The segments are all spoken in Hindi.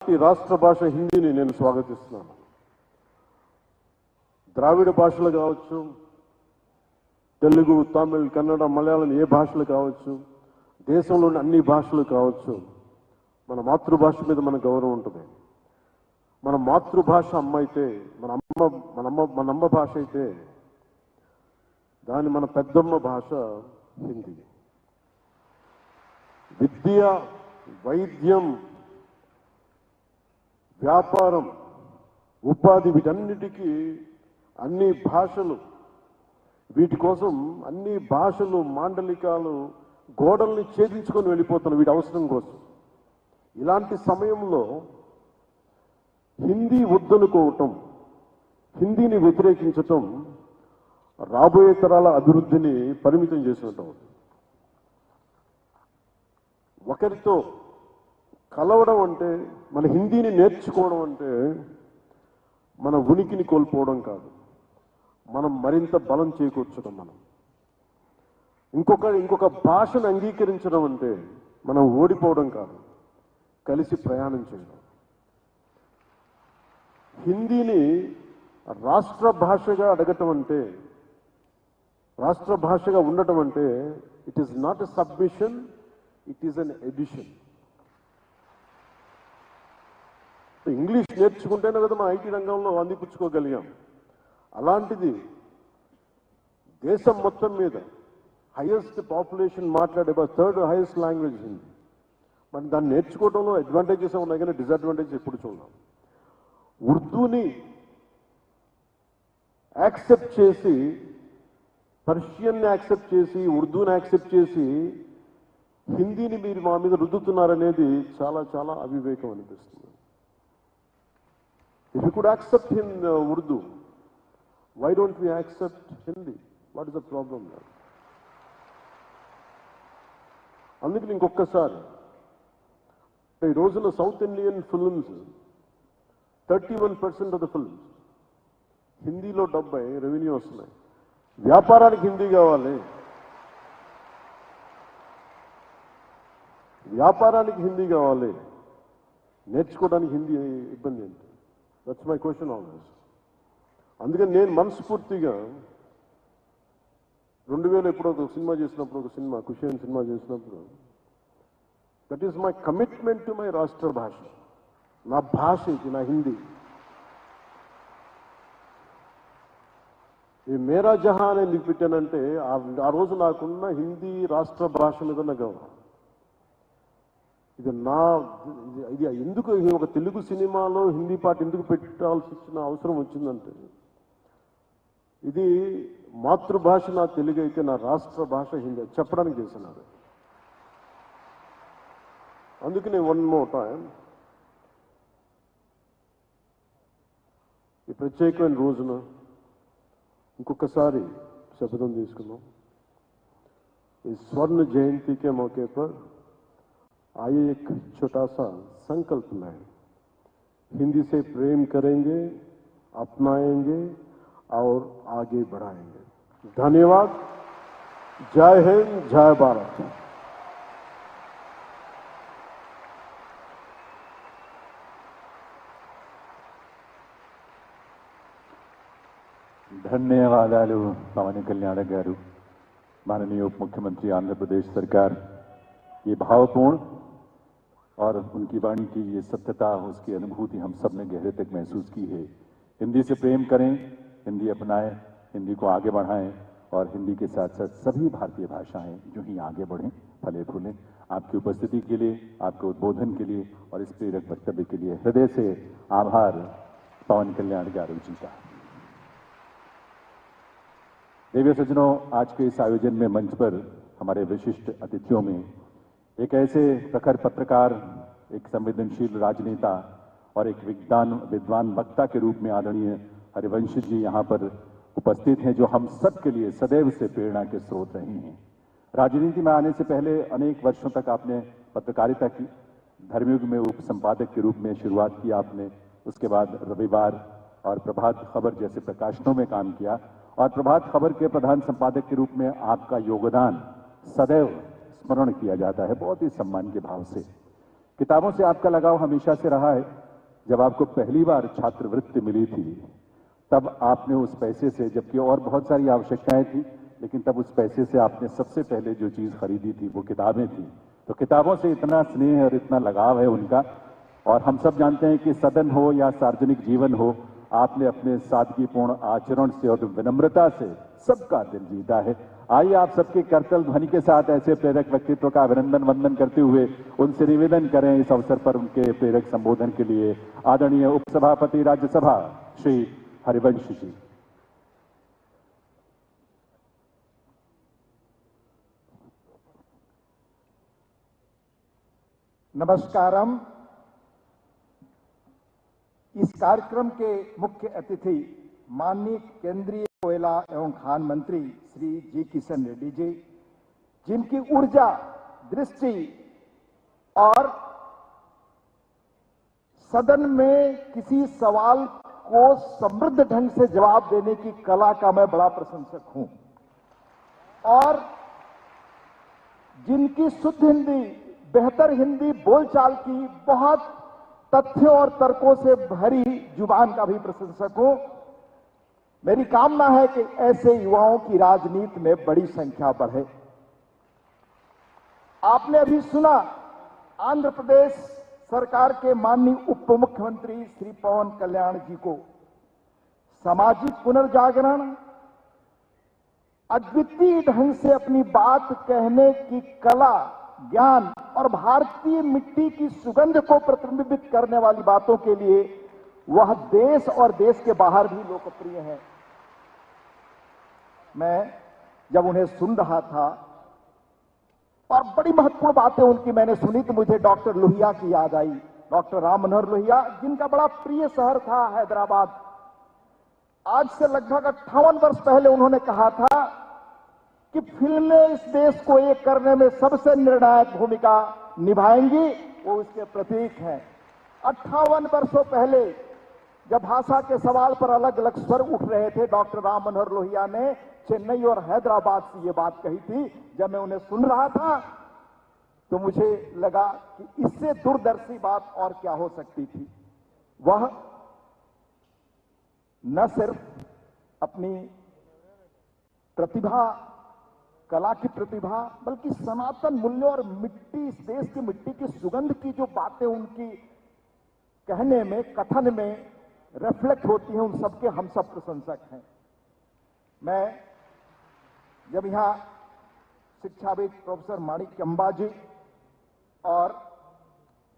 ఈ రాష్ట్ర భాష హిందీని నేను స్వాగతిస్తున్నాను. ద్రావిడ భాషలు కావచ్చు, తెలుగు, తమిళ్, కన్నడ, మలయాళం ఏ భాషలు కావచ్చు, దేశంలోని అన్ని భాషలు కావచ్చు, మన మాతృభాష మీద మన గౌరవం ఉంటుంది. మన మాతృభాష అమ్మ అయితే, మన అమ్మ భాష అయితే దాని మన పెద్దమ్మ భాష హిందీ. విద్య, వైద్యం, వ్యాపారం, ఉపాధి, వీటన్నిటికీ అన్ని భాషలు, వీటి కోసం అన్ని భాషలు, మాండలికాలు గోడల్ని ఛేదించుకొని వెళ్ళిపోతున్నాయి వీటి అవసరం కోసం. ఇలాంటి సమయంలో హిందీ వద్దనుకోవటం, హిందీని వ్యతిరేకించటం రాబోయే తరాల అభివృద్ధిని పరిమితం చేసినట్టు. ఒకరితో కలవడం అంటే, మన హిందీని నేర్చుకోవడం అంటే మన ఉనికిని కోల్పోవడం కాదు, మనం మరింత బలం చేకూర్చడం. మనం ఇంకొక భాషను అంగీకరించడం అంటే మనం ఓడిపోవడం కాదు, కలిసి ప్రయాణం చేయడం. హిందీని రాష్ట్ర భాషగా అడగటం అంటే, రాష్ట్ర భాషగా ఉండటం అంటే it is not a submission, it is an addition. English నేర్చుకుంటేనే కదా మన ఐటీ రంగంలో అందిపుచ్చుకోగలిగాం. అలాంటిది దేశం మొత్తం మీద హైయెస్ట్ పాపులేషన్ మాట్లాడే థర్డ్ హైయెస్ట్ లాంగ్వేజ్ హిందీ. మరి దాన్ని నేర్చుకోవడంలో అడ్వాంటేజెస్ ఉన్నాయి కానీ డిసడ్వాంటేజెస్ ఎప్పుడు చూడాలి. ఉర్దూని యాక్సెప్ట్ చేసి, పర్షియన్ని యాక్సెప్ట్ చేసి, ఉర్దూని యాక్సెప్ట్ చేసి హిందీని మీరు మా మీద రుద్దుతున్నారనేది చాలా చాలా అవివేకం అనిపిస్తుంది. If you could accept in Urdu, why don't we accept Hindi? What is the problem there? అందుకని ఇంకొకసారి ఈ రోజున south Indian films 31% of the films హిందీలో 70 రెవెన్యూ వస్తున్నాయి. వ్యాపారానికి హిందీ కావాలి, వ్యాపారానికి హిందీ కావాలి, నేర్చుకోవడానికి హిందీ ఇబ్బంది ఏంటి? That's my question always. అందుకని నేను మనస్ఫూర్తిగా 2000 ఎప్పుడో ఒక సినిమా చేసినప్పుడు, ఒక సినిమా కుషియన్ సినిమా చేసినప్పుడు, that is my commitment to my రాష్ట్ర భాష, నా భాష ఇది, నా హిందీ. ఈ మేరా జహాన్ ఎందుకు పెట్టానంటే ఆ రోజు నాకున్న హిందీ రాష్ట్ర భాష మీద నా గౌరవం. ఇది ఎందుకు ఒక తెలుగు సినిమాలో హిందీ పాట ఎందుకు పెట్టాల్సి వచ్చిన అవసరం వచ్చిందంటే, ఇది మాతృభాష నా తెలుగు అయితే నా రాష్ట్ర భాష హిందీ చెప్పడానికి చేసినారు. అందుకని వన్ మోర్ టైం ఈ ప్రత్యేకమైన రోజున ఇంకొకసారి శపథం తీసుకున్నాం. ఈ स्वर्ण जयंती के मौके पर आइए एक छोटा सा संकल्प लें, हिंदी से प्रेम करेंगे, अपनाएंगे और आगे बढ़ाएंगे. धन्यवाद. जय हिंद, जय भारत. ధన్యవాదాలు పవన్ కళ్యాణ్ గారు, माननीय उप मुख्यमंत्री आंध्र प्रदेश सरकार. ये भावपूर्ण और उनकी वाणी की ये सत्यता, उसकी अनुभूति हम सब ने गहरे तक महसूस की है. हिंदी से प्रेम करें, हिंदी अपनाएं, हिंदी को आगे बढ़ाएं और हिंदी के साथ साथ सभी भारतीय भाषाएं जो ही आगे बढ़ें, फले फूलें. आपकी उपस्थिति के लिए, आपके उद्बोधन के लिए और इस प्रेरक वक्तव्य के लिए हृदय से आभार पवन कल्याण गारू जी का. देवी सज्जनों, आज के इस आयोजन में मंच पर हमारे विशिष्ट अतिथियों में एक ऐसे प्रखर पत्रकार, एक संवेदनशील राजनेता और एक विद्वान वक्ता के रूप में आदरणीय हरिवंश जी यहाँ पर उपस्थित हैं, जो हम सब के लिए सदैव से प्रेरणा के स्रोत रहे हैं. राजनीति में आने से पहले अनेक वर्षों तक आपने पत्रकारिता की, धर्मयुग में उप संपादक के रूप में शुरुआत की आपने. उसके बाद रविवार और प्रभात खबर जैसे प्रकाशनों में काम किया और प्रभात खबर के प्रधान संपादक के रूप में आपका योगदान सदैव स्मरण किया जाता है, बहुत ही सम्मान के भाव से. किताबों से आपका लगाव हमेशा से रहा है। जब आपको पहली बार छात्रवृत्ति मिली थी तब आपने उस पैसे से, जबकि और बहुत सारी आवश्यकताएं थी, लेकिन तब उस पैसे से आपने सबसे पहले जो चीज खरीदी थी वो किताबें थी। तो किताबों से इतना स्नेह और इतना लगाव है उनका। और हम सब जानते हैं कि सदन हो या सार्वजनिक जीवन हो, आपने अपने सादगीपूर्ण आचरण से और विनम्रता से सबका दिल जीता है। आइए आप सबके करतल ध्वनि के साथ ऐसे प्रेरक व्यक्तित्व का अभिनंदन वंदन करते हुए उनसे निवेदन करें इस अवसर पर उनके प्रेरक संबोधन के लिए आदरणीय उपसभापति राज्यसभा श्री हरिवंश जी। नमस्कारम। इस कार्यक्रम के मुख्य अतिथि माननीय केंद्रीय कोयला एवं खान मंत्री श्री जी किशन रेड्डी जी, जिनकी ऊर्जा, दृष्टि और सदन में किसी सवाल को समृद्ध ढंग से जवाब देने की कला का मैं बड़ा प्रशंसक हूं, और जिनकी शुद्ध हिंदी, बेहतर हिंदी बोलचाल की, बहुत तथ्यों और तर्कों से भरी जुबान का भी प्रशंसक हूं। मेरी कामना है कि ऐसे युवाओं की राजनीति में बड़ी संख्या बढ़े। आपने अभी सुना आंध्र प्रदेश सरकार के माननीय उप मुख्यमंत्री श्री पवन कल्याण जी को सामाजिक पुनर्जागरण, अद्वितीय ढंग से अपनी बात कहने की कला, ज्ञान और भारतीय मिट्टी की सुगंध को प्रतिबिंबित करने वाली बातों के लिए वह देश और देश के बाहर भी लोकप्रिय है। मैं जब उन्हें सुन रहा था और बड़ी महत्वपूर्ण बातें उनकी मैंने सुनी तो मुझे डॉक्टर लोहिया की याद आई। डॉक्टर राम मनोहर लोहिया, जिनका बड़ा प्रिय शहर था हैदराबाद। आज से लगभग 58 वर्ष पहले उन्होंने कहा था कि फिल्में इस देश को एक करने में सबसे निर्णायक भूमिका निभाएंगी, वो इसके प्रतीक हैं। 58 वर्षों पहले जब भाषा के सवाल पर अलग अलग स्वर उठ रहे थे, डॉक्टर राम मनोहर लोहिया ने चेन्नई और हैदराबाद से ये बात कही थी। जब मैं उन्हें सुन रहा था तो मुझे लगा कि इससे दूरदर्शी बात और क्या हो सकती थी। वह न सिर्फ अपनी प्रतिभा, कला की प्रतिभा, बल्कि सनातन मूल्यों और मिट्टी, इस देश की मिट्टी की सुगंध की जो बातें उनकी कहने में, कथन में रिफ्लेक्ट होती हैं, उन सबके हम सब प्रशंसक हैं। मैं जब यहां शिक्षाविद प्रोफेसर माणिक अंबा जी और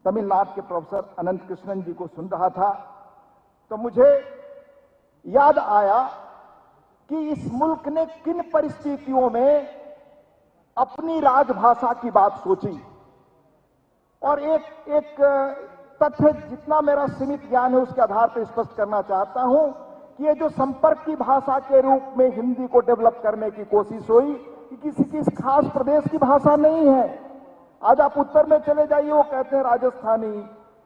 तमिलनाडु के प्रोफेसर अनंत कृष्णन जी को सुन रहा था तो मुझे याद आया कि इस मुल्क ने किन परिस्थितियों में अपनी राजभाषा की बात सोची। और एक तथ्य जितना मेरा सीमित ज्ञान है उसके आधार पर स्पष्ट करना चाहता हूं कि ये जो संपर्क की भाषा के रूप में हिंदी को डेवलप करने की कोशिश हुई, कि किसी खास प्रदेश की भाषा नहीं है। आज आप उत्तर में चले जाइए, वो कहते हैं राजस्थानी,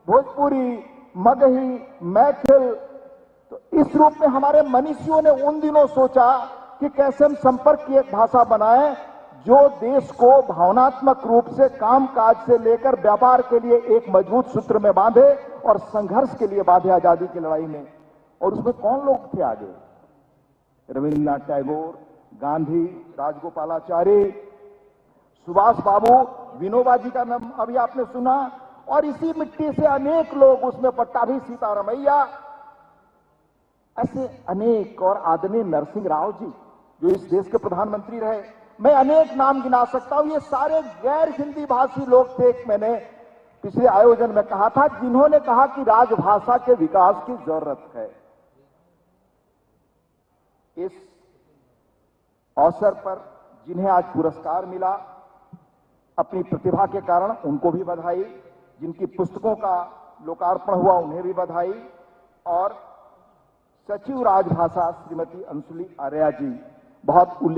भोजपुरी, मगही, मैथिल। तो इस रूप में हमारे मनीषियों ने उन दिनों सोचा कि कैसे हम संपर्क की एक भाषा बनाएं जो देश को भावनात्मक रूप से कामकाज से लेकर व्यापार के लिए एक मजबूत सूत्र में बांधे और संघर्ष के लिए बांधे आजादी की लड़ाई में। और उसमें कौन लोग थे आगे? रविन्द्रनाथ टैगोर, गांधी, राजगोपालाचारी, सुभाष बाबू, विनोबा जी का नाम अभी आपने सुना, और इसी मिट्टी से अनेक लोग, उसमें पट्टाभी सीतारमैया, ऐसे अनेक, और आदरणीय नरसिंह राव जी जो इस देश के प्रधानमंत्री रहे। मैं अनेक नाम गिना सकता हूं। ये सारे गैर हिंदी भाषी लोग थे। मैंने पिछले आयोजन में कहा था जिन्होंने कहा कि राजभाषा के विकास की जरूरत है। इस अवसर पर जिन्हें आज पुरस्कार मिला अपनी प्रतिभा के कारण, उनको भी बधाई। जिनकी पुस्तकों का लोकार्पण हुआ उन्हें भी बधाई। और सचिव राजभाषा श्रीमती अंशुली आर्या जी बहुत उल्लेख